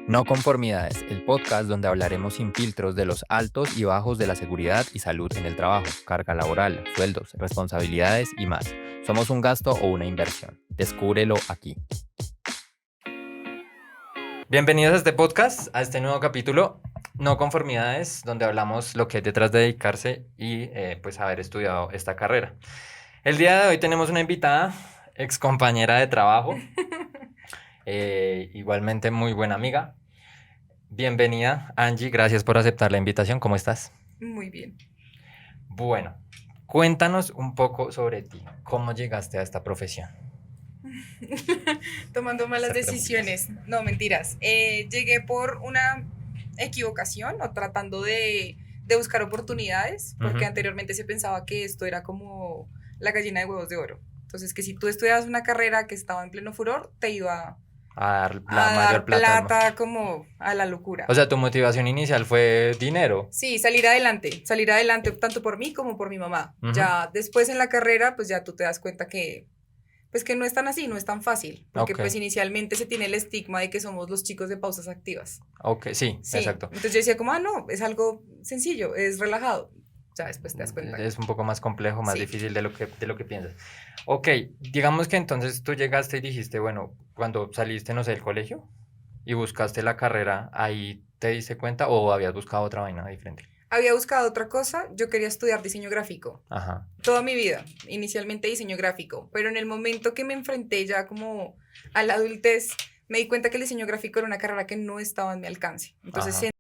No Conformidades, el podcast donde hablaremos sin filtros de los altos y bajos de la seguridad y salud en el trabajo, carga laboral, sueldos, responsabilidades y más. ¿Somos un gasto o una inversión? Descúbrelo aquí. Bienvenidos a este podcast, a este nuevo capítulo, No Conformidades, donde hablamos lo que hay detrás de dedicarse y pues haber estudiado esta carrera. El día de hoy tenemos una invitada, ex compañera de trabajo, igualmente muy buena amiga. Bienvenida, Angie, gracias por aceptar la invitación. ¿Cómo estás? Muy bien. Bueno, cuéntanos un poco sobre ti. ¿Cómo llegaste a esta profesión? Tomando malas Hacer preguntas. decisiones. No, mentiras. Llegué por una equivocación o tratando de buscar oportunidades, porque Ujú. anteriormente se pensaba que esto era como la gallina de huevos de oro. Entonces, que si tú estudiabas una carrera que estaba en pleno furor, te iba A dar la a mayor dar plata. plata como a la locura. O sea, tu motivación inicial fue dinero. Sí, salir adelante tanto por mí como por mi mamá. Ujú. Ya después en la carrera, pues ya tú te das cuenta que pues que no es tan así, no es tan fácil, porque Ok, pues inicialmente se tiene el estigma de que somos los chicos de pausas activas. ok, sí, Sí, exacto. entonces yo decía como, no, es algo sencillo, es relajado. Ya después te das cuenta. Es un poco más complejo, más Sí, difícil de lo que piensas. Ok, digamos que entonces tú llegaste y dijiste, bueno, cuando saliste, no sé, del colegio y buscaste la carrera, ahí te diste cuenta o habías buscado otra vaina diferente. había buscado otra cosa, yo quería estudiar diseño gráfico. Ajá, Toda mi vida, inicialmente diseño gráfico, pero en el momento que me enfrenté ya como a la adultez, me di cuenta que el diseño gráfico era una carrera que no estaba en mi alcance. Entonces ajá.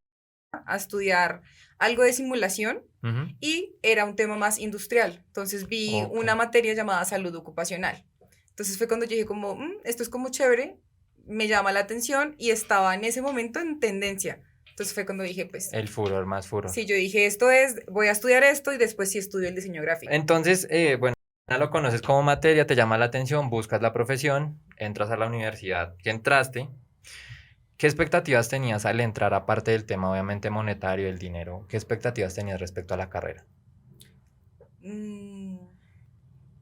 a estudiar algo de simulación Ujú. y era un tema más industrial. Entonces vi Ok. una materia llamada salud ocupacional. Entonces fue cuando yo dije como, esto es como chévere, me llama la atención y estaba en ese momento en tendencia. Entonces fue cuando dije, pues, El furor, más furor. sí, yo dije, esto es, voy a estudiar esto y después sí estudio el diseño gráfico. Entonces, bueno, ya lo conoces como materia, te llama la atención, buscas la profesión, entras a la universidad que entraste. ¿Qué expectativas tenías al entrar, aparte del tema obviamente monetario, el dinero? ¿Qué expectativas tenías respecto a la carrera? Mm,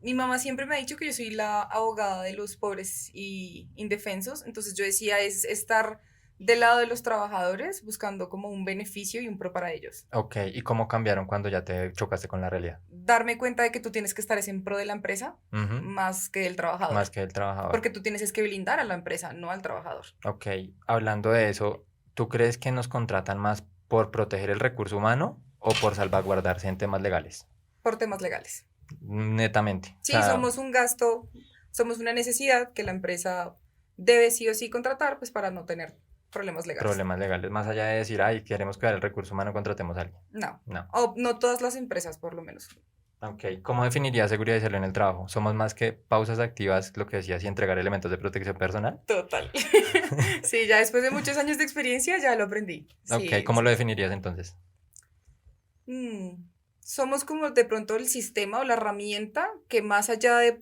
mi mamá siempre me ha dicho que yo soy la abogada de los pobres y indefensos, entonces yo decía, es estar del lado de los trabajadores buscando como un beneficio y un pro para ellos. Ok, ¿y cómo cambiaron cuando ya te chocaste con la realidad? Darme cuenta de que tú tienes que estar es en pro de la empresa Ujú. más que del trabajador, Más que el trabajador. porque tú tienes es que blindar a la empresa, no al trabajador, Ok, hablando de eso, ¿tú crees que nos contratan más por proteger el recurso humano o por salvaguardarse en temas legales? por temas legales. Netamente. O Sí, sea, somos un gasto, somos una necesidad que la empresa debe sí o sí contratar, pues para no tener problemas legales. problemas legales, más allá de decir, ay, queremos cuidar el recurso humano, contratemos a alguien. No, No. o no todas las empresas por lo menos. Ok, ¿cómo definiría seguridad y salud en el trabajo? ¿Somos más que pausas activas, lo que decías, y entregar elementos de protección personal? Total. Sí, ya después de muchos años de experiencia ya lo aprendí. Ok, Sí, ¿cómo lo sí, sí. definirías entonces? Somos como de pronto el sistema o la herramienta que más allá de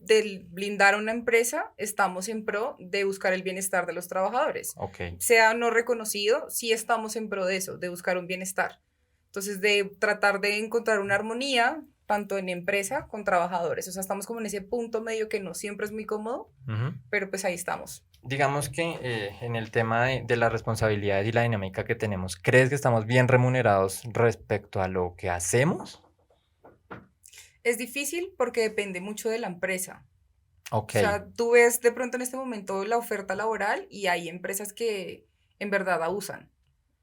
blindar a una empresa, estamos en pro de buscar el bienestar de los trabajadores. Ok, Sea no reconocido, sí estamos en pro de eso, de buscar un bienestar. Entonces, de tratar de encontrar una armonía, tanto en empresa con trabajadores. O sea, estamos como en ese punto medio que no siempre es muy cómodo, ujú. pero pues ahí estamos. Digamos que en el tema de las responsabilidades y la dinámica que tenemos, ¿crees que estamos bien remunerados respecto a lo que hacemos? Es difícil porque depende mucho de la empresa. Ok, O sea, tú ves de pronto en este momento la oferta laboral y hay empresas que en verdad abusan,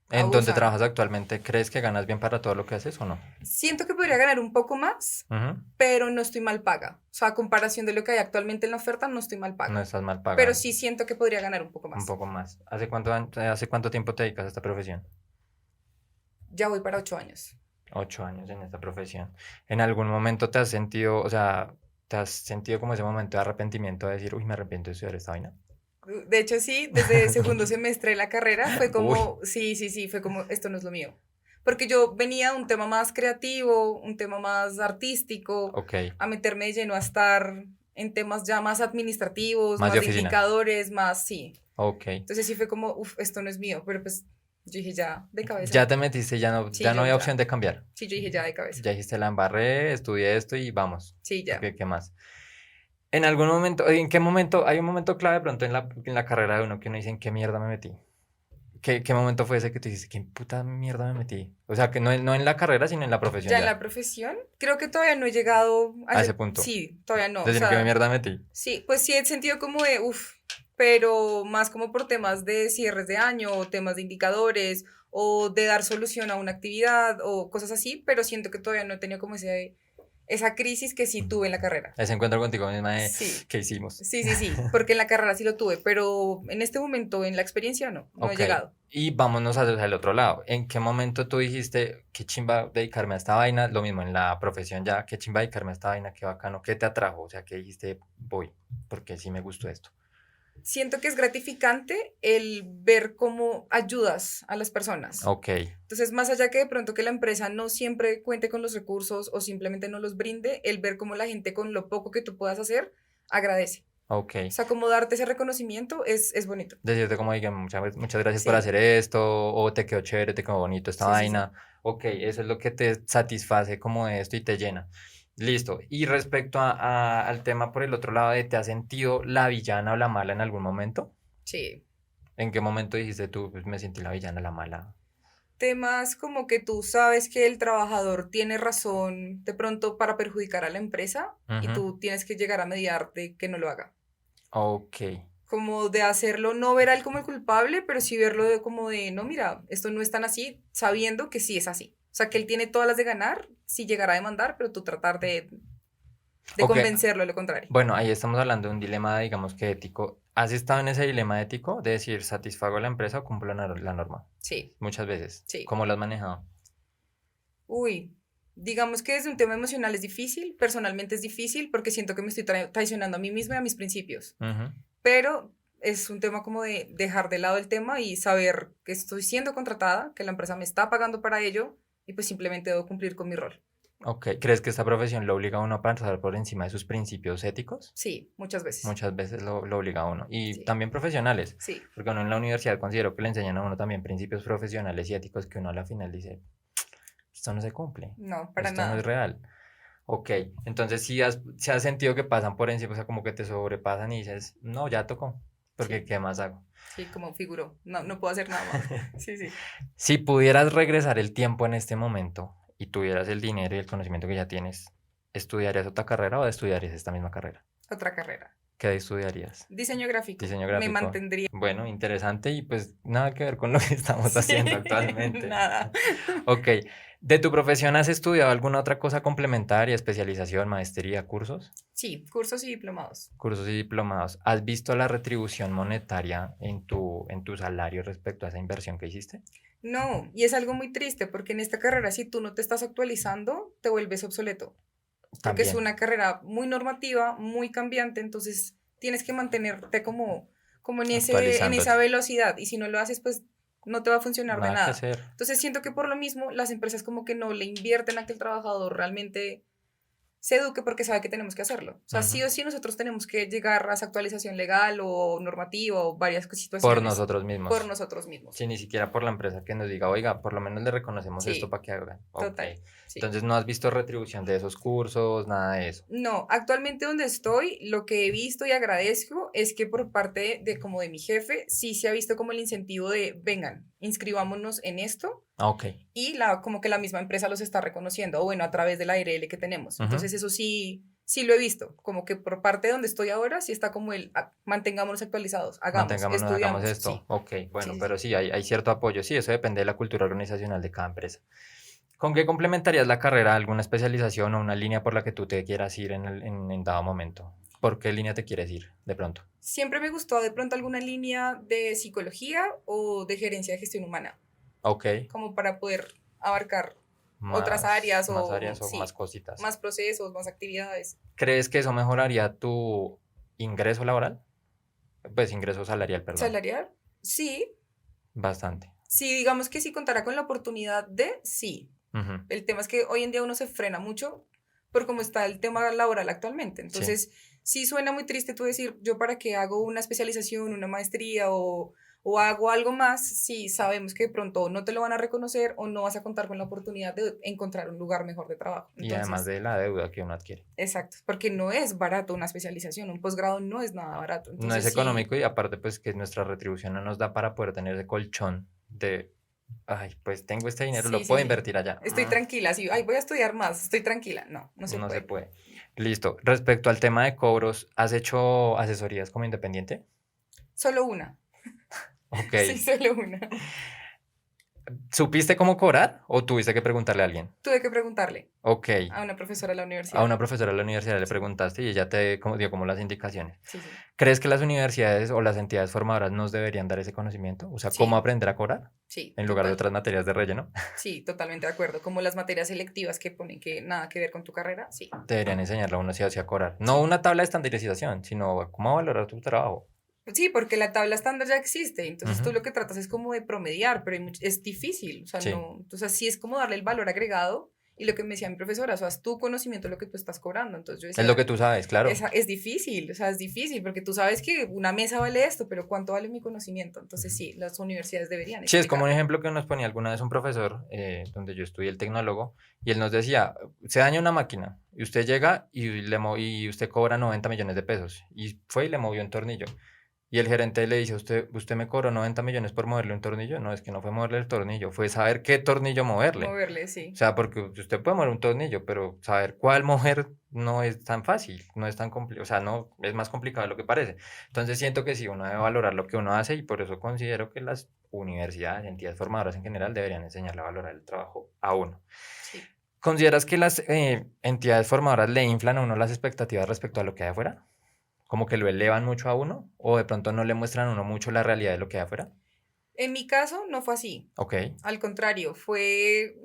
¿en dónde trabajas abusan. actualmente? ¿Crees que ganas bien para todo lo que haces o no? Siento que podría ganar un poco más, Ujú. pero no estoy mal paga. O sea, a comparación de lo que hay actualmente en la oferta, no estoy mal No paga. estás mal Pero pagado, sí siento que podría ganar un poco un más. poco más. ¿Hace cuánto tiempo te dedicas a esta profesión? Ya voy para 8 años. 8 años en esta profesión. ¿En algún momento te has sentido, o sea, te has sentido como ese momento de arrepentimiento de decir, uy, me arrepiento de estudiar esta vaina? De hecho, sí, desde segundo semestre de la carrera fue Uy, como, sí, sí, sí, fue como, esto no es lo mío. Porque yo venía de un tema más creativo, un tema más artístico, ok, a meterme de lleno a estar en temas ya más administrativos, más de más de oficina. indicadores, más, sí. Ok. Entonces sí fue como, uff, esto no es mío, pero pues yo dije ya, de Ya cabeza. te metiste, ya no, Sí, ya no yo había opción ya. de cambiar. Sí, yo dije ya, de cabeza. Ya dijiste la embarré, estudié esto y vamos. Sí, ya. Porque, ¿qué más? En algún momento, ¿en qué momento? Hay un momento clave de pronto en la carrera de uno que uno dice, ¿en qué mierda me metí? ¿Qué momento fue ese que te dijiste, qué puta mierda me metí? O sea, que no en la carrera, sino en la profesión Ya ya, en la profesión, creo que todavía no he llegado a ese punto. sí, todavía no, o Decir, qué sea, mierda me metí. sí, pues sí he sentido como de, uff, pero más como por temas de cierres de año o temas de indicadores o de dar solución a una actividad o cosas así, pero siento que todavía no he tenido como esa crisis que sí tuve en la carrera. Ese encuentro contigo misma de, Sí, ¿qué hicimos? sí, porque en la carrera sí lo tuve, pero en este momento en la experiencia no he Ok, llegado. y vámonos hacia el otro lado. ¿En qué momento tú dijiste, qué chimba dedicarme a esta vaina? Lo mismo en la profesión ya, qué chimba dedicarme a esta vaina, qué bacano, qué te atrajo, o sea, qué dijiste, voy, porque sí me gustó esto. Siento que es gratificante el ver cómo ayudas a las personas. Ok, Entonces, más allá que de pronto que la empresa no siempre cuente con los recursos o simplemente no los brinde, el ver cómo la gente con lo poco que tú puedas hacer agradece. ok. O sea, como darte ese reconocimiento es bonito. Decirte como, digan, muchas gracias por Sí, hacer esto, o te quedó chévere, te quedó bonito esta sí. vaina. Ok, eso es lo que te satisface como de esto y te llena. Listo. Y respecto al tema por el otro lado de, ¿te has sentido la villana o la mala en algún momento? Sí. ¿En qué momento dijiste tú, pues me sentí la villana, la mala? Temas como que tú sabes que el trabajador tiene razón de pronto para perjudicar a la empresa y Ujú. tú tienes que llegar a mediar de que no lo haga. Ok, Como de hacerlo, no ver a él como el culpable, pero sí verlo de como de, no, mira, esto no es tan así, sabiendo que sí es así. O sea, que él tiene todas las de ganar, sí llegará a demandar, pero tú tratar de ok. convencerlo de lo contrario. Bueno, ahí estamos hablando de un dilema, digamos que ético. ¿Has estado en ese dilema ético de decir, satisfago a la empresa o cumplo la norma? Sí, Muchas veces. sí. ¿Cómo lo has manejado? Uy, digamos que desde un tema emocional es difícil, personalmente es difícil porque siento que me estoy traicionando a mí misma y a mis principios. Ujú. Pero es un tema como de dejar de lado el tema y saber que estoy siendo contratada, que la empresa me está pagando para ello y pues simplemente debo cumplir con mi rol. Ok, ¿crees que esta profesión lo obliga a uno a pasar por encima de sus principios éticos? Sí, muchas veces. Muchas veces lo obliga a uno. Y Sí, también profesionales, sí, porque uno en la universidad considero que le enseñan a uno también principios profesionales y éticos que uno a la final dice, esto no se cumple, no, para esto no es nada. real. Ok, entonces si has sentido que pasan por encima, o sea, como que te sobrepasan y dices, no, ya tocó, porque Sí, ¿qué más hago? sí, como figuró. No, no puedo hacer nada más. Sí, sí. Si pudieras regresar el tiempo en este momento y tuvieras el dinero y el conocimiento que ya tienes, ¿estudiarías otra carrera o estudiarías esta misma carrera? Otra carrera. ¿Qué estudiarías? Diseño gráfico. Diseño Me gráfico. mantendría. Bueno, interesante y pues nada que ver con lo que estamos Sí, haciendo actualmente. nada. Ok, ¿de tu profesión has estudiado alguna otra cosa complementaria, especialización, maestría, cursos? Sí, cursos y diplomados. Cursos y diplomados. ¿Has visto la retribución monetaria en tu salario respecto a esa inversión que hiciste? No, y es algo muy triste porque en esta carrera si tú no te estás actualizando, te vuelves obsoleto. Porque es También, una carrera muy normativa, muy cambiante, entonces tienes que mantenerte como en esa actualizándote. velocidad y si no lo haces, pues no te va a funcionar de Nada que nada. hacer. Entonces siento que por lo mismo las empresas como que no le invierten a que el trabajador realmente se eduque porque sabe que tenemos que hacerlo. O sea, Ujú. sí o sí nosotros tenemos que llegar a esa actualización legal o normativa o varias Por situaciones nosotros por mismos. nosotros mismos. Sí, ni siquiera por la empresa que nos diga, oiga, por lo menos le reconocemos esto Sí, para que hagan. Ok. total, sí. Entonces no has visto retribución de esos cursos, nada de eso. No, actualmente donde estoy, lo que he visto y agradezco es que por parte de como de mi jefe, sí se ha visto como el incentivo de, vengan, inscribámonos en esto Ok. y como que la misma empresa los está reconociendo, o bueno, a través de la ARL que tenemos. Ujú. Entonces eso sí, sí lo he visto, como que por parte de donde estoy ahora, sí está como el, mantengámonos actualizados, hagamos, Mantengámonos, hagamos estudiamos, esto. sí, Ok, sí, bueno, sí, pero sí. sí, hay cierto apoyo. Sí, eso depende de la cultura organizacional de cada empresa. ¿Con qué complementarías la carrera? ¿Alguna especialización o una línea por la que tú te quieras ir en dado momento? ¿Por qué línea te quieres ir de pronto? Siempre me gustó de pronto alguna línea de psicología o de gerencia de gestión humana, Ok, como para poder abarcar otras más, áreas más o áreas o más sí, cositas. más procesos, más actividades. ¿Crees que eso mejoraría tu ingreso laboral? Pues ingreso salarial, perdón. ¿Salarial? Sí, Bastante. sí, digamos que si contara con la oportunidad de, sí. Ujú. El tema es que hoy en día uno se frena mucho por cómo está el tema laboral actualmente. Sí. Entonces, sí suena muy triste tú decir, yo para qué hago una especialización, una maestría o hago algo más si sabemos que de pronto no te lo van a reconocer o no vas a contar con la oportunidad de encontrar un lugar mejor de trabajo. Y además Entonces, de la deuda que uno adquiere. exacto, porque no es barato una especialización, un posgrado no es nada barato. No es Entonces, sí, económico y aparte pues que nuestra retribución no nos da para poder tener ese colchón ay, pues tengo este dinero, Sí, lo puedo sí. invertir allá. Estoy tranquila, sí, ay, voy a estudiar más, estoy tranquila. No, no se No se puede. puede. Listo. Respecto al tema de cobros, ¿has hecho asesorías como independiente? Solo una. Ok. Sí, solo una. ¿Supiste cómo cobrar o tuviste que preguntarle a alguien? Tuve que preguntarle Ok. a una profesora de la A universidad. una profesora de la universidad le Sí, preguntaste y ella te dio como las indicaciones. sí, sí. ¿Crees que las universidades o las entidades formadoras nos deberían dar ese conocimiento? O sea, ¿cómo Sí, aprender a cobrar sí, en lugar de total. otras materias de relleno? Sí, totalmente de acuerdo. Como las materias selectivas que ponen que nada que ver con tu carrera. Sí, Deberían enseñarle a uno si a cobrar. No sí. una tabla de estandarización, sino cómo valorar tu trabajo. Sí, porque la tabla estándar ya existe, entonces tú Ujú. lo que tratas es como de promediar, pero es difícil, o sea, Sí, no, o sea, sí es como darle el valor agregado y lo que me decía mi profesora, o sea, es tu conocimiento lo que tú estás cobrando, entonces yo es lo decía, que tú sabes, claro. es difícil, o sea, es difícil, porque tú sabes que una mesa vale esto, pero ¿cuánto vale mi conocimiento? Entonces Ujú. sí, las universidades deberían Sí, es como un explicarlo. ejemplo que nos ponía alguna vez un profesor, donde yo estudié el tecnólogo, y él nos decía, se daña una máquina, y usted llega y usted cobra 90 millones de pesos, y fue y le movió un tornillo. Y el gerente le dice, usted me cobró 90 millones por moverle un tornillo. No, es que no fue moverle el tornillo, fue saber qué tornillo moverle. Moverle, O sí, sea, porque usted puede mover un tornillo, pero saber cuál mover no es tan fácil, no es tan complicado, o sea, no, es más complicado de lo que parece. Entonces siento que sí, uno debe valorar lo que uno hace y por eso considero que las universidades, entidades formadoras en general deberían enseñarle a valorar el trabajo a uno. sí. ¿Consideras que las entidades formadoras le inflan a uno las expectativas respecto a lo que hay afuera? ¿Como que lo elevan mucho a uno? ¿O de pronto no le muestran a uno mucho la realidad de lo que hay afuera? En mi caso no fue así, Ok. al contrario, fue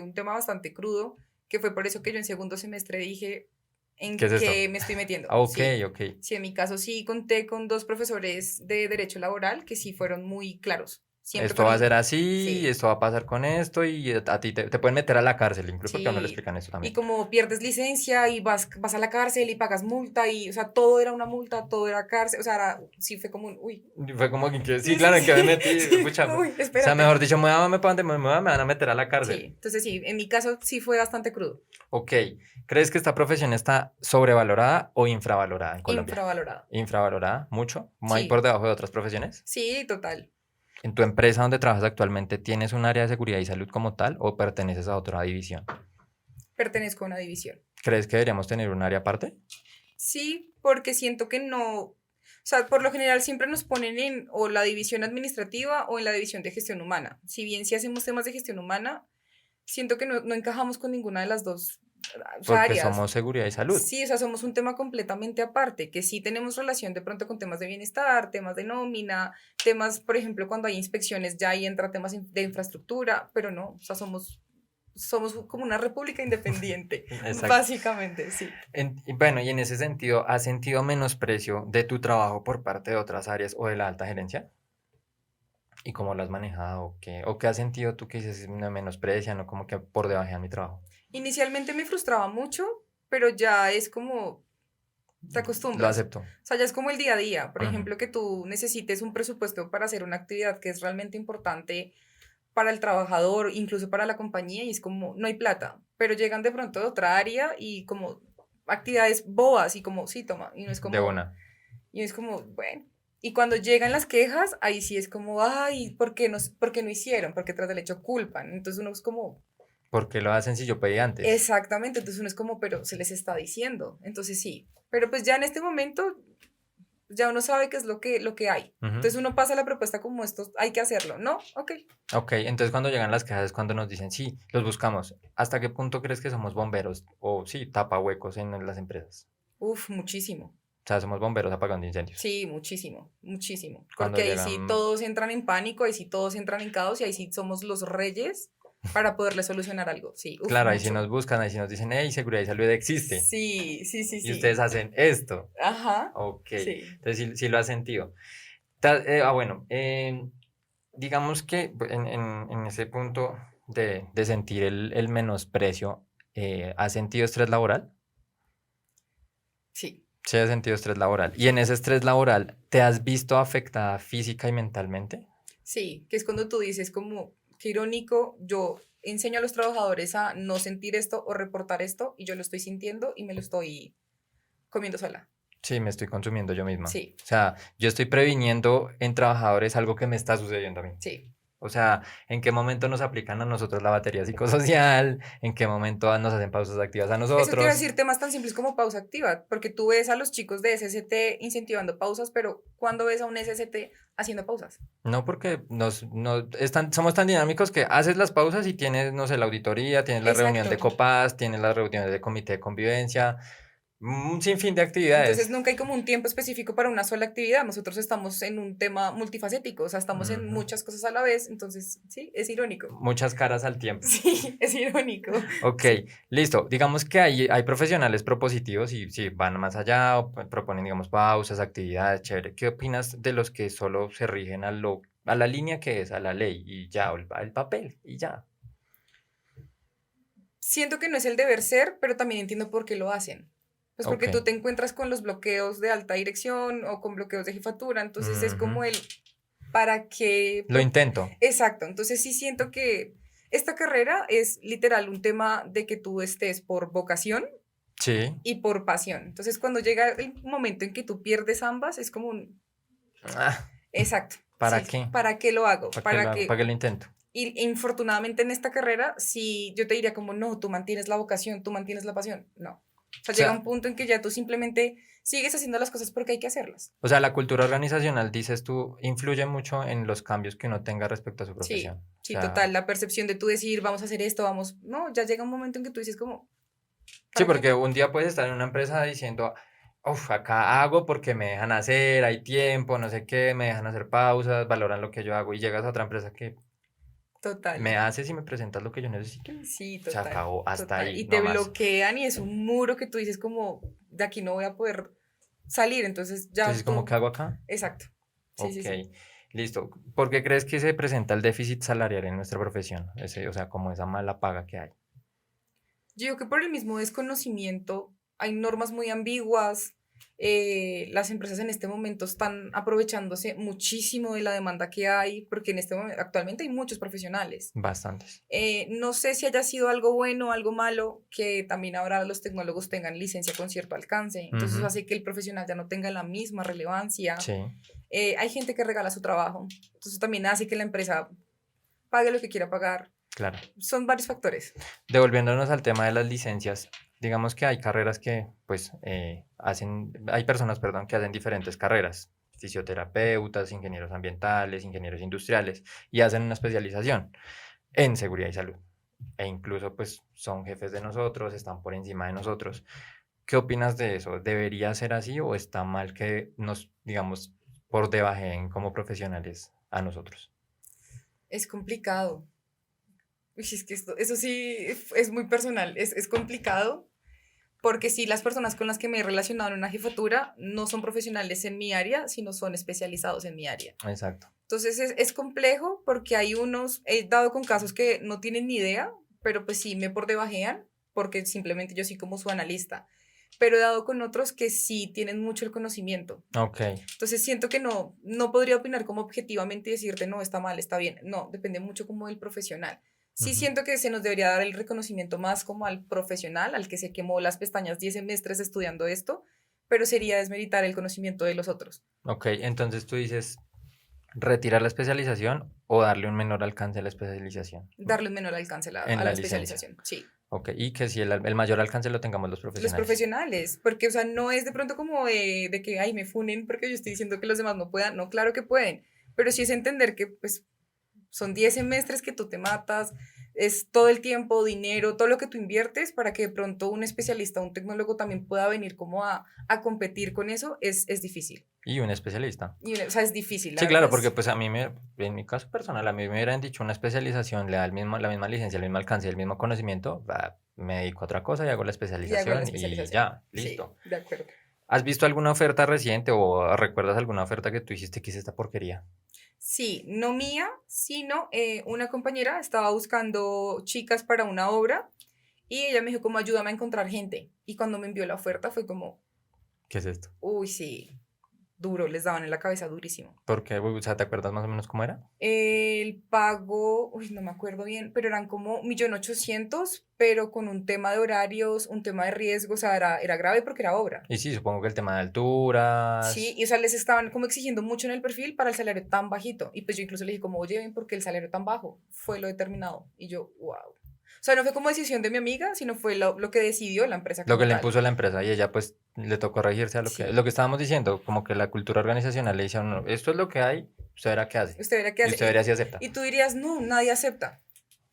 un tema bastante crudo, que fue por eso que yo en segundo semestre dije, ¿Qué ¿en es esto? qué me estoy metiendo? Ah, ok, Sí, ok. sí, en mi caso sí conté con dos profesores de derecho laboral que sí fueron muy claros, siempre Esto va a ser fueron, así, sí, esto va a pasar con esto y a ti te pueden meter a la cárcel, incluso porque a uno le sí, explican esto y también. como pierdes licencia y vas a la cárcel y pagas multa y, o sea, todo era una multa, todo era cárcel, o sea, sí fue como un, uy, Y fue como que, sí, sí, sí, claro, ¿en qué me sí, metí? sí, Pucha, o uy, sea, mejor espérate. dicho, muévame para donde me mueva, me van a meter a la Sí, cárcel. entonces sí, en mi caso sí fue bastante crudo, Ok, ¿crees que esta profesión está sobrevalorada o infravalorada en Colombia? infravalorado. Infravalorada, mucho, muy por Sí, debajo de otras profesiones. sí, total. ¿En tu empresa donde trabajas actualmente tienes un área de seguridad y salud como tal o perteneces a otra división? Pertenezco a una división. ¿Crees que deberíamos tener un área aparte? Sí, porque siento que no, o sea, por lo general siempre nos ponen en o la división administrativa o en la división de gestión humana. Si bien sí hacemos temas de gestión humana, siento que no encajamos con ninguna de las dos, o sea, Porque áreas. somos seguridad y salud. Sí, o sea, somos un tema completamente aparte, que sí tenemos relación de pronto con temas de bienestar, temas de nómina, temas, por ejemplo, cuando hay inspecciones ya ahí entra temas de infraestructura, pero no, o sea, somos como una república independiente, Exacto. básicamente, sí. Y bueno, y en ese sentido, ¿has sentido menosprecio de tu trabajo por parte de otras áreas o de la alta gerencia? ¿Y cómo lo has manejado? ¿O qué has sentido tú que dices, me menosprecian o como que por debajo de mi trabajo? Inicialmente me frustraba mucho, pero ya es como, te Lo acostumbras. acepto. O sea, ya es como el día a día. Por Ujú. ejemplo, que tú necesites un presupuesto para hacer una actividad que es realmente importante para el trabajador, incluso para la compañía, y es como, no hay plata, pero llegan de pronto de otra área y como actividades bobas y como, sí, toma, De una. y es como, bueno. Y cuando llegan las quejas, ahí sí es como, ay, por qué no hicieron? Porque tras del hecho culpan. Entonces uno es como, Porque lo hacen si yo pedí antes. exactamente, entonces uno es como, pero se les está diciendo. Entonces sí, pero pues ya en este momento ya uno sabe qué es lo que hay. Ujú. Entonces uno pasa la propuesta como esto, hay que hacerlo, ¿no? Ok. Ok, entonces cuando llegan las quejas es cuando nos dicen, sí, los buscamos. ¿Hasta qué punto crees que somos bomberos? O sí, tapahuecos en las empresas. Uf, muchísimo. O sea, somos bomberos apagando incendios. Sí, muchísimo, muchísimo. Cuando Porque ahí sí llegan, todos entran en pánico, ahí sí todos entran en caos y ahí sí somos los reyes para poderle solucionar algo. Sí, uf, claro, ahí sí mucho. nos buscan, ahí sí nos dicen, hey, seguridad y salud existe. Sí, sí, sí, Y ustedes sí. hacen esto. Ajá, Ok, sí. entonces sí, sí lo has sentido. Bueno, digamos que en ese punto de sentir el menosprecio, ¿has sentido estrés laboral? Sí, Sí, has sentido estrés laboral. ¿Y en ese estrés laboral te has visto afectada física y mentalmente? sí, que es cuando tú dices como, qué irónico, yo enseño a los trabajadores a no sentir esto o reportar esto y yo lo estoy sintiendo y me lo estoy comiendo sola. Sí, me estoy consumiendo yo misma. Sí, O sea, yo estoy previniendo en trabajadores algo que me está sucediendo a mí. sí. O sea, ¿en qué momento nos aplican a nosotros la batería psicosocial? ¿En qué momento nos hacen pausas activas a Eso te iba a nosotros? decir temas tan simples como pausa activa, porque tú ves a los chicos de SST incentivando pausas, pero ¿cuándo ves a un SST haciendo pausas? No, porque somos tan dinámicos que haces las pausas y tienes, no sé, la auditoría, tienes la reunión de Exacto. copas, tienes las reuniones de comité de convivencia, un sinfín de Entonces actividades. nunca hay como un tiempo específico para una sola actividad. Nosotros estamos en un tema multifacético, o sea, estamos en Ujú. muchas cosas a la vez, entonces sí, es irónico. Muchas caras al tiempo. Sí, es irónico. Ok, Sí. listo. Digamos que hay profesionales propositivos y sí, van más allá, o proponen, digamos, pausas, actividades, chévere. ¿Qué opinas de los que solo se rigen a la línea que es, a la ley y ya, o el papel y ya? Siento que no es el deber ser, pero también entiendo por qué lo hacen. Pues Ok. porque tú te encuentras con los bloqueos de alta dirección o con bloqueos de jefatura, entonces es Ujú. como el para qué. Lo intento. Exacto, entonces sí siento que esta carrera es literal un tema de que tú estés por vocación Sí. y por pasión. Entonces cuando llega el momento en que tú pierdes ambas, es como un. Ah, Exacto, ¿para sí, qué? ¿para qué lo hago? ¿Para qué lo ¿Para hago? ¿Para qué? qué lo intento? Y infortunadamente en esta carrera, sí, yo te diría como, no, tú mantienes la vocación, tú mantienes la pasión. No. O sea, O llega sea, un punto en que ya tú simplemente sigues haciendo las cosas porque hay que hacerlas. la cultura organizacional, dices tú, influye mucho en los cambios que uno tenga respecto a su Sí, profesión. O sí, sea, total. La percepción de tú decir, vamos a hacer esto, vamos. No, ya llega un momento en que tú dices como, sí, ¿para qué? porque un día puedes estar en una empresa diciendo, uff, acá hago porque me dejan hacer, hay tiempo, no sé qué, me dejan hacer pausas, valoran lo que yo hago y llegas a otra empresa que Total. me haces y me presentas lo que yo necesito y Sí, se total, acabó hasta total. ahí, Y te no más. bloquean y es un muro que tú dices como, de aquí no voy a poder salir. Entonces ya Entonces, ¿cómo tú. que hago acá? Exacto. Sí, sí, Ok, sí. listo. ¿Por qué crees que se presenta el déficit salarial en nuestra profesión? O sea, como esa mala paga que hay. Yo digo que por el mismo desconocimiento hay normas muy ambiguas. Las empresas en este momento están aprovechándose muchísimo de la demanda que hay, porque en este momento actualmente hay muchos profesionales. Bastantes. No sé si haya sido algo bueno o algo malo que también ahora los tecnólogos tengan licencia con cierto alcance. Entonces eso Ujú. hace que el profesional ya no tenga la misma relevancia. Sí, Hay gente que regala su trabajo. Entonces eso también hace que la empresa pague lo que quiera pagar. claro. Son varios factores. Devolviéndonos al tema de las licencias, digamos que hay carreras que, pues, hay personas, perdón, que hacen diferentes carreras, fisioterapeutas, ingenieros ambientales, ingenieros industriales, y hacen una especialización en seguridad y salud. E incluso, pues, son jefes de nosotros, están por encima de nosotros. ¿Qué opinas de eso? ¿Debería ser así o está mal que nos, digamos, por debajeen como profesionales a nosotros? Es complicado. Uy, es que eso sí es muy personal, es complicado, porque sí, las personas con las que me he relacionado en una jefatura no son profesionales en mi área, sino son especializados en mi área. Exacto. Entonces es complejo porque hay unos, he dado con casos que no tienen ni idea, pero pues sí me por debajean, porque simplemente yo soy como su analista, pero he dado con otros que sí tienen mucho el conocimiento. Ok. Entonces siento que no podría opinar como objetivamente y decirte, no, está mal, está bien. No, depende mucho como del profesional. Sí Ujú. siento que se nos debería dar el reconocimiento más como al profesional, al que se quemó las pestañas 10 semestres estudiando esto, pero sería desmeritar el conocimiento de los otros. Ok, entonces tú dices retirar la especialización o darle un menor alcance a la especialización Darle un menor alcance a la, en a la la licencia. especialización. Sí. Ok, y que si el mayor alcance lo tengamos los Los profesionales. profesionales, porque, o sea, no es de pronto como de que, ay, me funen porque yo estoy diciendo que los demás no puedan. No, claro que pueden, pero sí es entender que, pues, son 10 semestres que tú te matas, es todo el tiempo, dinero, todo lo que tú inviertes para que de pronto un especialista, un tecnólogo también pueda venir como a competir con eso, es difícil. Y un especialista. Y, o sea, es difícil, la Sí, verdad. claro, porque pues en mi caso personal, a mí me hubieran dicho una especialización, le da la misma licencia, el mismo alcance, el mismo conocimiento, me dedico a otra cosa y hago la Y hago la especialización y especialización. ya, Sí, listo. de acuerdo. ¿Has visto alguna oferta reciente o recuerdas alguna oferta que tú hiciste que es esta porquería? Sí, no mía, sino una compañera estaba buscando chicas para una obra y ella me dijo como ayúdame a encontrar gente. Y cuando me envió la oferta fue como, ¿Qué es esto? uy, sí, duro, les daban en la cabeza durísimo. Porque, o sea, ¿te acuerdas más o menos cómo era? El pago, uy, no me acuerdo bien, pero eran como 1.800.000, pero con un tema de horarios, un tema de riesgo, o sea, era grave porque era obra. Y sí, supongo que el tema de Sí, alturas. y o sea, les estaban como exigiendo mucho en el perfil para el salario tan bajito. Y pues yo incluso le dije como, oye, ven, ¿por qué el salario tan bajo? Fue lo determinado. Y yo, wow. O sea, no fue como decisión de mi amiga, sino fue lo que decidió la empresa Lo que como le tal. impuso la empresa y ella pues le tocó regirse a lo Sí. que estábamos diciendo, como que la cultura organizacional le dice a uno, esto es lo que hay, usted verá qué hace. Usted verá qué Y hace. usted verá si acepta. Y tú dirías, no, nadie acepta.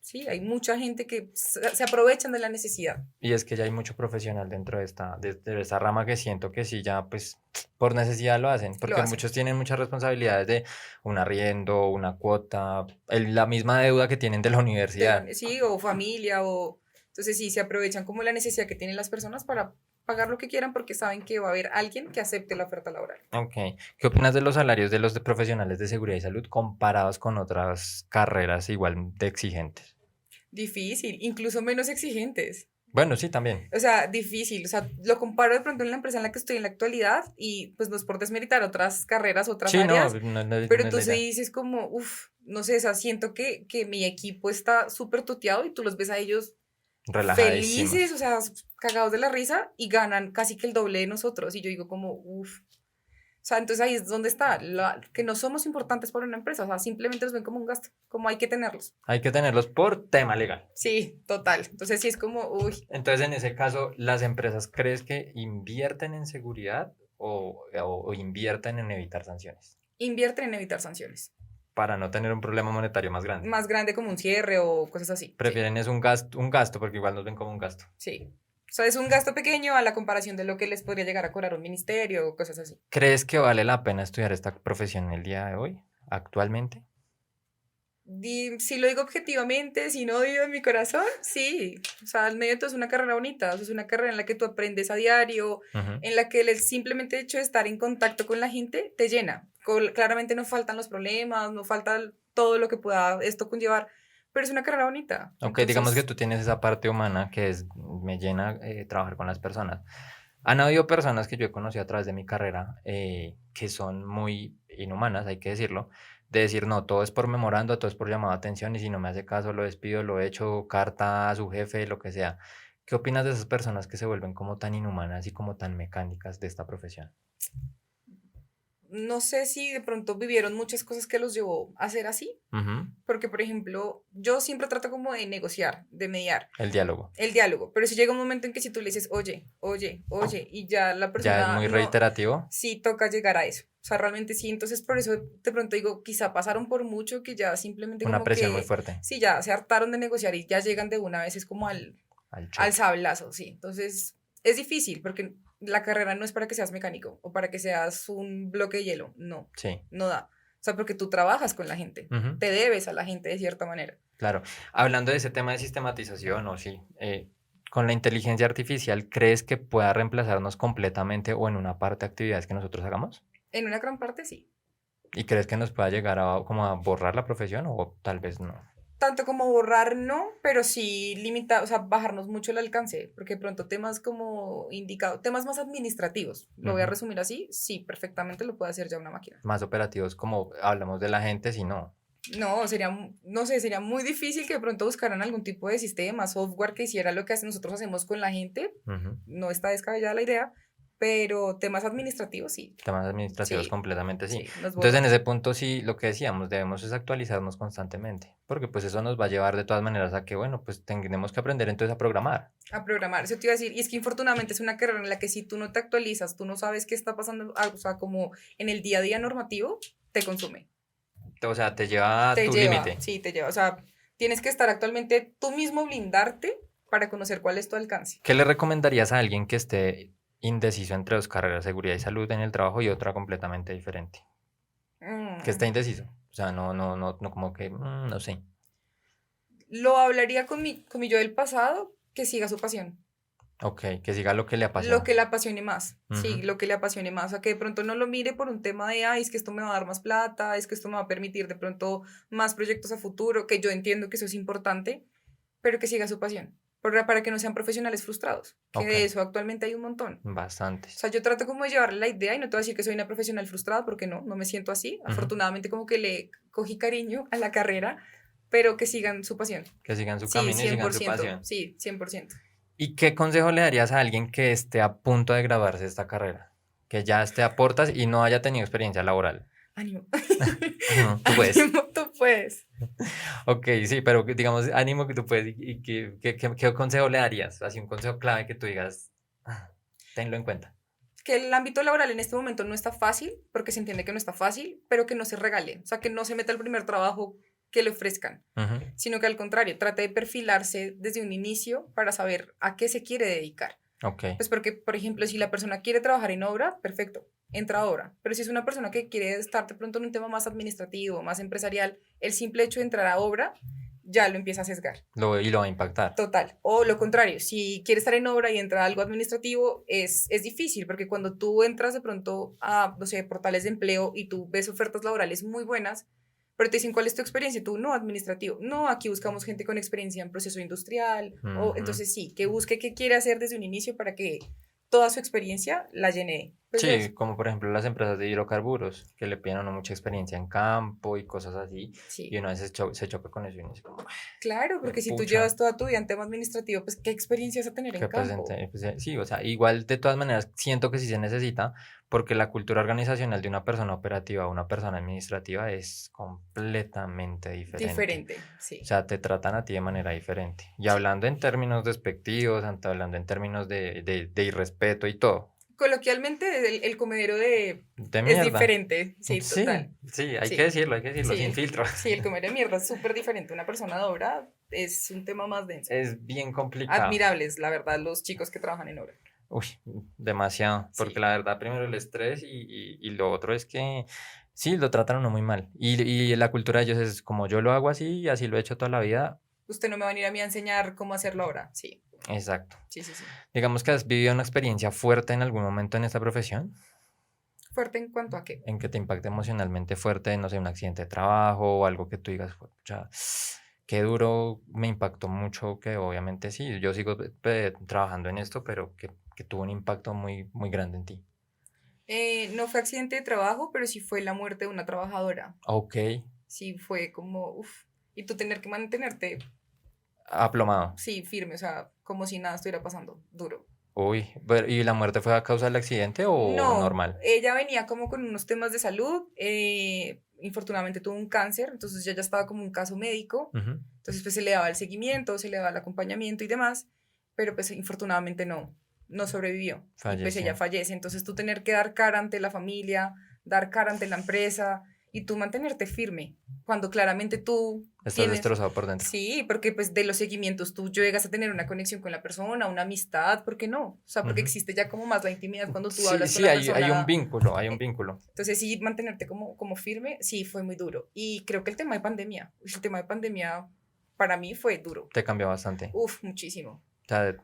Sí, hay mucha gente que se aprovechan de la necesidad. Y es que ya hay mucho profesional dentro de esta rama que siento que sí ya pues por necesidad lo hacen, Lo porque hacen. muchos tienen muchas responsabilidades de un arriendo, una cuota, la misma deuda que tienen de la universidad. Sí, o familia, o... Entonces sí, se aprovechan como la necesidad que tienen las personas para pagar lo que quieran porque saben que va a haber alguien que acepte la oferta laboral. Ok. ¿Qué opinas de los salarios de los profesionales de seguridad y salud comparados con otras carreras igual de exigentes? Difícil, incluso menos exigentes. Bueno, sí, también. O sea, difícil. O sea, lo comparo de pronto en la empresa en la que estoy en la actualidad y pues no es por desmeritar otras carreras, otras Sí, no, áreas, no, pero no es la entonces idea. dices como, uff, no sé, o sea, siento que mi equipo está súper tuteado y tú los ves a ellos felices, Relajadísimos. o sea, cagados de la risa y ganan casi que el doble de nosotros. Y yo digo como, uff. O sea, entonces ahí es donde está, que no somos importantes para una empresa, o sea, simplemente los ven como un gasto, como hay que tenerlos. Hay que tenerlos por tema legal. Sí, total. Entonces sí es como, uy, Entonces, en ese caso, ¿las empresas crees que invierten en seguridad o invierten en evitar sanciones invierten en evitar sanciones. para no tener un problema monetario más grande? Más grande como un cierre o cosas así. Sí, Prefieren es un gasto porque igual nos ven como un gasto. sí. O sea, es un gasto pequeño a la comparación de lo que les podría llegar a cobrar un ministerio o cosas así. ¿Crees que vale la pena estudiar esta profesión en el día de hoy, actualmente? Si lo digo objetivamente, si no digo en mi corazón, sí. O sea, al medio de todo es una carrera bonita. O sea, es una carrera en la que tú aprendes a diario, Ujú. en la que el simplemente hecho de estar en contacto con la gente te llena. Claramente no faltan los problemas, no falta todo lo que pueda esto conllevar, pero es una carrera bonita. Ok, digamos que Entonces, tú tienes esa parte humana que es, me llena trabajar con las personas. Han habido personas que yo he conocido a través de mi carrera que son muy inhumanas, hay que decirlo, de decir, no, todo es por memorando, todo es por llamado de atención y si no me hace caso lo despido, lo echo, carta a su jefe, lo que sea. ¿Qué opinas de esas personas que se vuelven como tan inhumanas y como tan mecánicas de esta profesión? no sé si de pronto vivieron muchas cosas que los llevó a ser así, Ujú. porque, por ejemplo, yo siempre trato como de negociar, de mediar El diálogo. el diálogo, pero si llega un momento en que si tú le dices, oye, oye, oye, y ya la Ya es persona muy no, reiterativo, sí toca llegar a eso. O sea, realmente sí, entonces por eso de pronto digo, quizá pasaron por mucho que ya simplemente una como presión muy que, fuerte sí, ya se hartaron de negociar y ya llegan de una vez, es como al al choque. sablazo, sí. Entonces es difícil porque la carrera no es para que seas mecánico o para que seas un bloque de hielo, no, Sí. no da. O sea, porque tú trabajas con la gente, Ujú. te debes a la gente de cierta manera. Claro, hablando de ese tema de sistematización, o sí, con la inteligencia artificial, ¿crees que pueda reemplazarnos completamente o en una parte de actividades que nosotros hagamos? En una gran parte sí. ¿Y crees que nos pueda llegar a como a borrar la profesión o tal vez no? Tanto como borrar, no, pero sí limitar, o sea, bajarnos mucho el alcance, porque de pronto temas como indicado, temas más administrativos, lo voy a Ujú. resumir así, sí, perfectamente lo puede hacer ya una máquina. Más operativos como hablamos de la gente, si no. No, sería, no sé, sería muy difícil que de pronto buscaran algún tipo de sistema, software que hiciera lo que nosotros hacemos con la gente, Ujú. no está descabellada la idea, pero temas administrativos sí, Temas administrativos sí, completamente sí. sí, nos Entonces, en borra. ese punto sí, lo que decíamos, debemos es actualizarnos constantemente, porque pues eso nos va a llevar de todas maneras a que, bueno, pues tenemos que aprender entonces a programar. A programar, eso te iba a decir, y es que infortunadamente es una carrera en la que si tú no te actualizas, tú no sabes qué está pasando, o sea, como en el día a día normativo, te consume, O sea, te lleva a te tu lleva, límite. sí, te lleva, o sea, tienes que estar actualmente tú mismo blindarte para conocer cuál es tu alcance. ¿Qué le recomendarías a alguien que esté indeciso entre dos carreras, seguridad y salud en el trabajo y otra completamente diferente? Que esté Mm, indeciso. O sea, no como que, no sé. Lo hablaría con mi yo del pasado, que siga su pasión, Ok, que siga lo que le lo apasiona. que le apasione más, sí, Ujú. lo que le apasione más, o sea, que de pronto no lo mire por un tema de, ay, es que esto me va a dar más plata, es que esto me va a permitir de pronto más proyectos a futuro, que yo entiendo que eso es importante, pero que siga su pasión. para que no sean profesionales frustrados, que Ok. de eso actualmente hay un montón. O Bastantes. sea, yo trato como de llevarle la idea y no te voy a decir que soy una profesional frustrada porque no me siento así. Ujú. Afortunadamente como que le cogí cariño a la carrera, pero que sigan su pasión. Que sigan su Sí, camino y sigan su 100%, pasión. sí, 100%. ¿Y qué consejo le darías a alguien que esté a punto de graduarse de esta carrera? Que ya esté a portas y no haya tenido experiencia laboral. Ánimo. Ánimo, tú puedes. Ánimo, tú puedes. Ok, sí, pero digamos, ánimo que tú puedes. ¿Y qué consejo le darías? Así un consejo clave que tú digas, "Ah, tenlo en cuenta". Que el ámbito laboral en este momento no está fácil, porque se entiende que no está fácil, pero que no se regale. O sea, que no se meta el primer trabajo que le ofrezcan, Ujú. sino que al contrario, trate de perfilarse desde un inicio para saber a qué se quiere dedicar. Ok, Pues porque, por ejemplo, si la persona quiere trabajar en obra, perfecto, entra a obra. Pero si es una persona que quiere estar de pronto en un tema más administrativo, más empresarial, el simple hecho de entrar a obra ya lo empieza a sesgar. y lo va a impactar. Total. O lo contrario, si quieres estar en obra y entra a algo administrativo, es difícil, porque cuando tú entras de pronto a, no sé, portales de empleo y tú ves ofertas laborales muy buenas, pero te dicen, ¿cuál es tu experiencia? Tú, no, administrativo. No, aquí buscamos gente con experiencia en proceso industrial. O Ujú. entonces sí, que busque qué quiere hacer desde un inicio para que toda su experiencia la llene. Pues de eso. Sí, como por ejemplo las empresas de hidrocarburos, que le piden a uno mucha experiencia en campo y cosas así, y Sí. uno a veces se choca con eso y uno dice como, Claro, porque si tú pucha, llevas toda tu vida en tema administrativo, pues ¿qué experiencia vas a tener en que campo? presente, pues, sí, o sea, igual de todas maneras siento que sí se necesita, porque la cultura organizacional de una persona operativa a una persona administrativa es completamente diferente. Diferente, O sí. sea, te tratan a ti de manera diferente. Y Sí. hablando en términos despectivos, hablando en términos de irrespeto y todo. Coloquialmente, el comedero de De es mierda. diferente, sí, Sí, total. sí, Sí, hay que decirlo, sin sí, filtro. sí, el comer de mierda es súper diferente. Una persona de obra es un tema más denso. Es bien complicado. Admirables, la verdad, los chicos que trabajan en obra. Uy, demasiado. Porque Sí, la verdad, primero el estrés y lo otro es que sí, lo tratan a uno muy mal. Y la cultura de ellos es como yo lo hago así y así lo he hecho toda la vida. usted no me va a venir a mí a enseñar cómo hacerlo ahora. Sí, Exacto. sí, sí, sí. Digamos que has vivido una experiencia fuerte en algún momento en esta profesión, Fuerte en cuanto a qué. en que te impacte emocionalmente fuerte, no sé, un accidente de trabajo o algo que tú digas, "Pucha, qué duro, me impactó mucho", que obviamente sí, yo sigo trabajando en esto, pero que tuvo un impacto muy, muy grande en ti. No fue accidente de trabajo, pero sí fue la muerte de una trabajadora. Ok, Sí fue como, uff. Y tú tener que mantenerte, aplomado. sí, firme, o sea, como si nada estuviera pasando, duro. Uy, ¿y la muerte fue a causa del accidente o No, normal? ella venía como con unos temas de salud, infortunadamente tuvo un cáncer, entonces ya estaba como un caso médico, Ujú. entonces pues se le daba el seguimiento, se le daba el acompañamiento y demás, pero pues infortunadamente no sobrevivió y pues ella Falleció. fallece, entonces tú tener que dar cara ante la familia, dar cara ante la empresa y tú mantenerte firme, cuando claramente tú Estás tienes, destrozado por dentro. sí, porque pues de los seguimientos tú llegas a tener una conexión con la persona, una amistad, ¿por qué no? O sea, porque Ujú. existe ya como más la intimidad cuando tú Sí, hablas con sí, la hay un persona. vínculo, hay un vínculo. Entonces sí, mantenerte como firme, sí, fue muy duro. Y creo que el tema de pandemia, el tema de pandemia para mí fue duro. Te cambió bastante. Uf, muchísimo. O sea,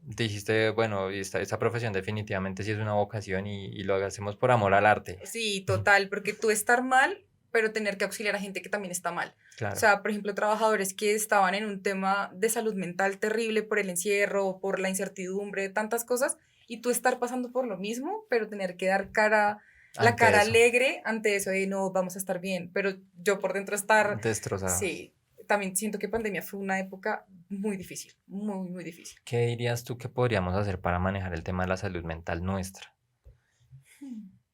dijiste, bueno, esta profesión definitivamente sí es una vocación y lo hacemos por amor al arte. Sí, total, porque tú estar mal, pero tener que auxiliar a gente que también está mal. O Claro. sea, por ejemplo, trabajadores que estaban en un tema de salud mental terrible por el encierro, por la incertidumbre, tantas cosas, y tú estar pasando por lo mismo, pero tener que dar cara, la Ante cara eso, alegre ante eso de no, vamos a estar bien, pero yo por dentro estar, destrozado. sí, también siento que pandemia fue una época muy difícil, muy, muy difícil. ¿Qué dirías tú que podríamos hacer para manejar el tema de la salud mental nuestra?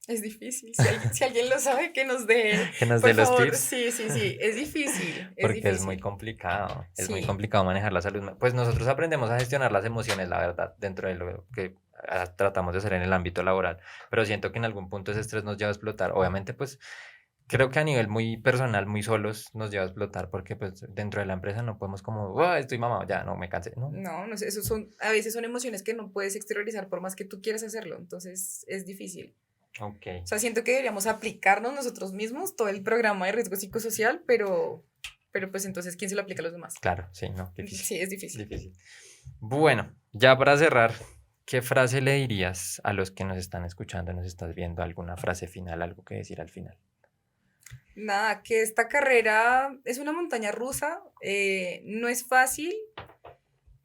Es difícil. Si alguien lo sabe, que nos dé, Que nos por dé los favor. tips. Sí, sí, sí. Es difícil. Es Porque difícil. es muy Sí. complicado manejar la salud. Pues nosotros aprendemos a gestionar las emociones, la verdad, dentro de lo que tratamos de hacer en el ámbito laboral, pero siento que en algún punto ese estrés nos lleva a explotar. Obviamente, pues creo que a nivel muy personal, muy solos, nos lleva a explotar porque pues dentro de la empresa no podemos como, "Ah, estoy mamado, ya, no, me cansé", ¿no? No, no sé. Esos son, a veces son emociones que no puedes exteriorizar por más que tú quieras hacerlo. Entonces es difícil. Ok, O sea, siento que deberíamos aplicarnos nosotros mismos todo el programa de riesgo psicosocial, pero pues entonces, ¿quién se lo aplica a los demás? claro, sí, no, difícil, Sí, es difícil. difícil. Bueno, ya para cerrar, ¿qué frase le dirías a los que nos están escuchando, nos estás viendo? ¿Alguna frase final, algo que decir al final? Nada, que esta carrera es una montaña rusa, no es fácil,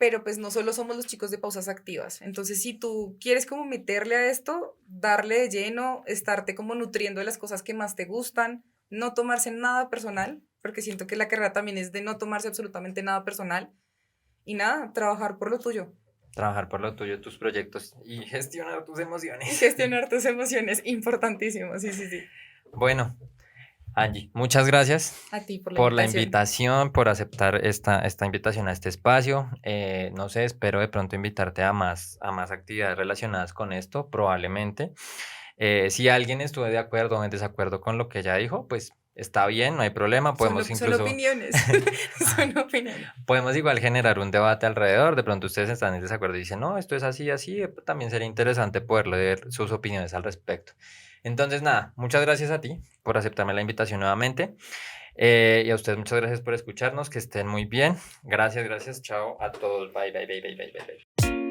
pero pues no solo somos los chicos de pausas activas. Entonces, si tú quieres como meterle a esto, darle de lleno, estarte como nutriendo de las cosas que más te gustan, no tomarse nada personal, porque siento que la carrera también es de no tomarse absolutamente nada personal y nada, trabajar por lo tuyo. Trabajar por lo tuyo, tus proyectos y gestionar tus Y emociones. gestionar tus emociones, importantísimo, sí, sí, sí. Bueno, Angie, muchas gracias A ti por la por la invitación. invitación, por aceptar esta invitación a este espacio. No sé, espero de pronto invitarte a más actividades relacionadas con esto, probablemente. Si alguien estuvo de acuerdo o en desacuerdo con lo que ella dijo, pues está bien, no hay problema. Podemos Son incluso, opiniones, son opiniones. podemos igual generar un debate alrededor. De pronto ustedes están en desacuerdo y dicen, no, esto es así, así. También sería interesante poder leer sus opiniones al respecto. Entonces, nada, muchas gracias a ti por aceptarme la invitación nuevamente. Y a ustedes muchas gracias por escucharnos, que estén muy bien. Gracias, gracias, chao a todos. Bye, bye, bye, bye, bye, bye. Bye.